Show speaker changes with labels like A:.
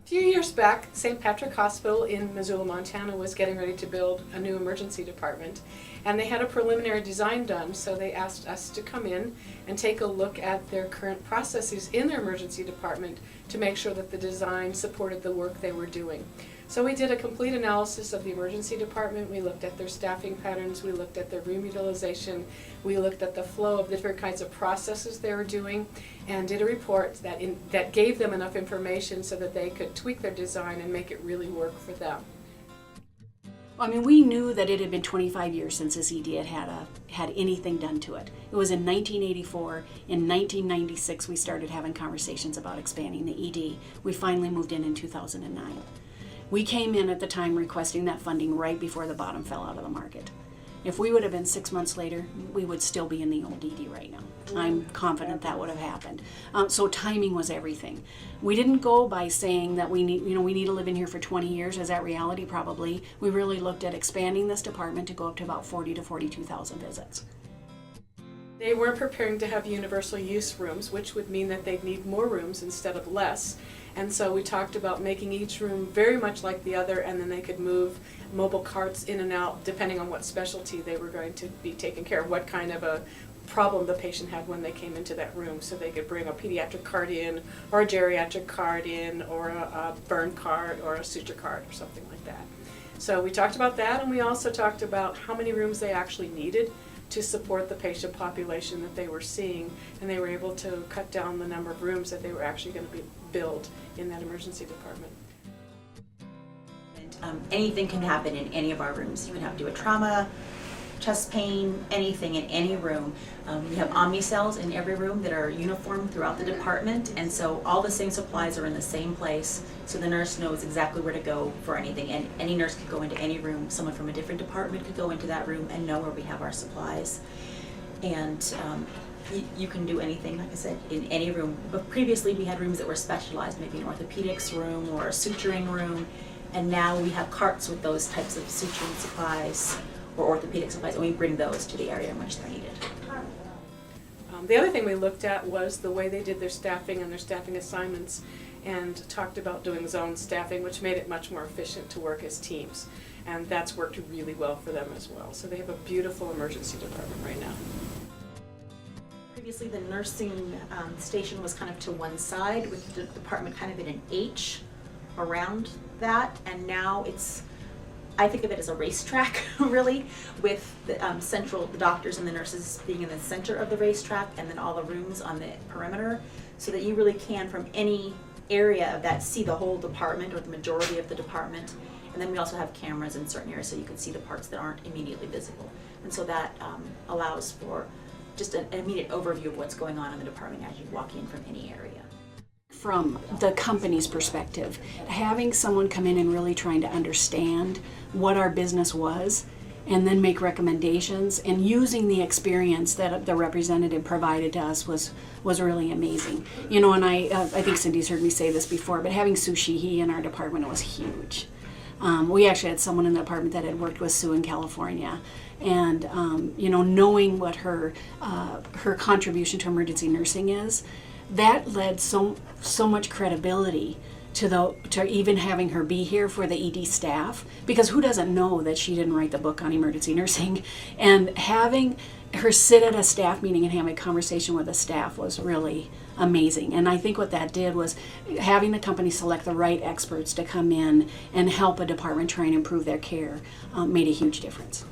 A: A few years back, St. Patrick Hospital in Missoula, Montana was getting ready to build a new emergency department, and they had a preliminary design done, so they asked us to come in and take a look at their current processes in their emergency department to make sure that the design supported the work they were doing. So we did a complete analysis of the emergency department. We looked at their staffing patterns, we looked at their room utilization, we looked at the flow of the different kinds of processes they were doing, and did a report that gave them enough information so that they could tweak their design and make it really work for them.
B: I mean, we knew that it had been 25 years since this ED had anything done to it. It was in 1984. In 1996, we started having conversations about expanding the ED. We finally moved in 2009. We came in at the time requesting that funding right before the bottom fell out of the market. If we would have been 6 months later, we would still be in the old ED right now. I'm confident that would have happened. So timing was everything. We didn't go by saying that we need to live in here for 20 years. Is that reality? Probably. We really looked at expanding this department to go up to about 40 to 42,000 visits.
A: They weren't preparing to have universal use rooms, which would mean that they'd need more rooms instead of less. And so we talked about making each room very much like the other, and then they could move mobile carts in and out depending on what specialty they were going to be taking care of, what kind of a problem the patient had when they came into that room. So they could bring a pediatric cart in, or a geriatric cart in, or a burn cart, or a suture cart, or something like that. So we talked about that, and we also talked about how many rooms they actually needed to support the patient population that they were seeing, and they were able to cut down the number of rooms that they were actually going to be built in that emergency department.
C: Anything can happen in any of our rooms. You can have to do a trauma, chest pain, anything in any room. We have omni-cells in every room that are uniform throughout the department, and so all the same supplies are in the same place, so the nurse knows exactly where to go for anything. And any nurse could go into any room. Someone from a different department could go into that room and know where we have our supplies. And you can do anything, like I said, in any room. But previously we had rooms that were specialized, maybe an orthopedics room or a suturing room, and now we have carts with those types of suturing supplies or orthopedic supplies, and we bring those to the area in which they're needed.
A: The other thing we looked at was the way they did their staffing and their staffing assignments, and talked about doing zone staffing, which made it much more efficient to work as teams. And that's worked really well for them as well. So they have a beautiful emergency department right now.
C: Previously the nursing station was kind of to one side, with the department kind of in an H around that, and now I think of it as a racetrack, really, with the the doctors and the nurses being in the center of the racetrack, and then all the rooms on the perimeter, so that you really can, from any area of that, see the whole department or the majority of the department. And then we also have cameras in certain areas so you can see the parts that aren't immediately visible. And so that allows for just an immediate overview of what's going on in the department as you walk in from any area.
B: From the company's perspective, having someone come in and really trying to understand what our business was, and then make recommendations, and using the experience that the representative provided to us was really amazing. You know, and I think Cindy's heard me say this before, but having Sue Sheehy in our department was huge. We actually had someone in the department that had worked with Sue in California, and you know, knowing what her contribution to emergency nursing is, that led so much credibility to even having her be here for the ED staff, because who doesn't know that she didn't write the book on emergency nursing? And having her sit at a staff meeting and having a conversation with the staff was really amazing. And I think what that did was having the company select the right experts to come in and help a department try and improve their care made a huge difference.